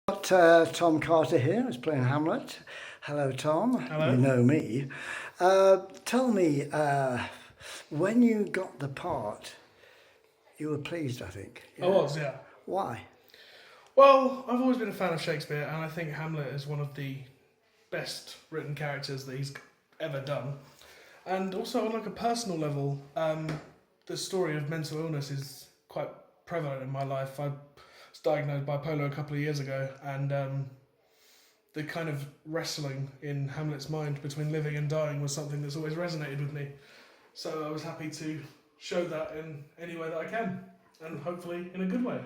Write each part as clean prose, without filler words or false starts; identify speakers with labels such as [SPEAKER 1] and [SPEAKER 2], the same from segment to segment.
[SPEAKER 1] Got Tom Carter here, who's playing Hamlet. Hello, Tom.
[SPEAKER 2] Hello.
[SPEAKER 1] You know me. Tell me, when you got the part, you were pleased, I think.
[SPEAKER 2] I was, yeah.
[SPEAKER 1] Why?
[SPEAKER 2] Well, I've always been a fan of Shakespeare, and I think Hamlet is one of the best written characters that he's ever done. And also, on like a personal level, the story of mental illness is quite prevalent in my life. I was diagnosed bipolar a couple of years ago, and the kind of wrestling in Hamlet's mind between living and dying was something that's always resonated with me. So I was happy to show that in any way that I can, and hopefully in a good way.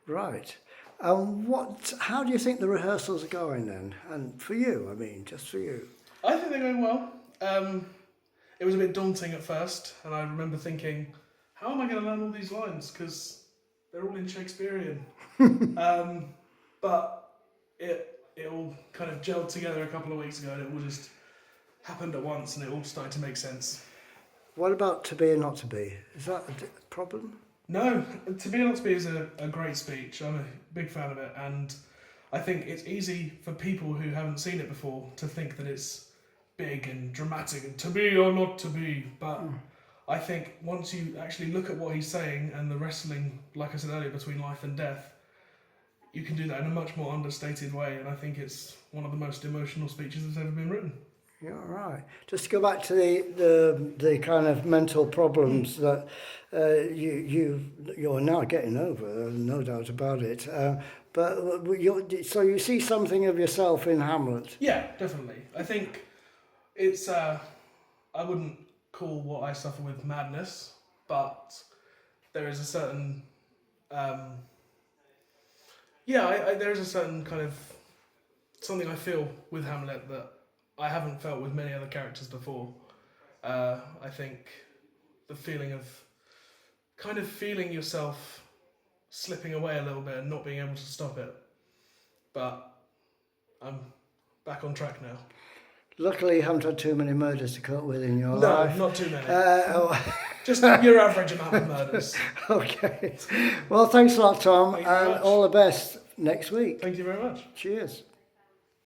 [SPEAKER 1] Right. How do you think the rehearsals are going then? And for you, I mean, just for you.
[SPEAKER 2] I think they're going well. It was a bit daunting at first, and I remember thinking, how am I going to learn all these lines? Because they're all in Shakespearean. But it all kind of gelled together a couple of weeks ago, and it all just happened at once, and it all started to make sense.
[SPEAKER 1] What about To Be or Not to Be? Is that a problem?
[SPEAKER 2] No, To Be or Not to Be is a great speech. I'm a big fan of it, and I think it's easy for people who haven't seen it before to think that it's big and dramatic and to be or not to be. But I think once you actually look at what he's saying and the wrestling, like I said earlier, between life and death, you can do that in a much more understated way, and I think it's one of the most emotional speeches that's ever been written.
[SPEAKER 1] Yeah, right. Just to go back to the kind of mental problems that you're now getting over, no doubt about it. So you see something of yourself in Hamlet.
[SPEAKER 2] Yeah, definitely. I think it's I wouldn't call what I suffer with madness, but there is a certain there is a certain kind of something I feel with Hamlet that I haven't felt with many other characters before. I think the feeling of kind of feeling yourself slipping away a little bit and not being able to stop it. But I'm back on track now.
[SPEAKER 1] Luckily, you haven't had too many murders to cope with in your life.
[SPEAKER 2] No, not too many. Just your average amount of murders.
[SPEAKER 1] Okay. Well, thanks a lot, Tom,
[SPEAKER 2] Thank you very
[SPEAKER 1] and
[SPEAKER 2] much.
[SPEAKER 1] all the best next week.
[SPEAKER 2] Thank you very much.
[SPEAKER 1] Cheers.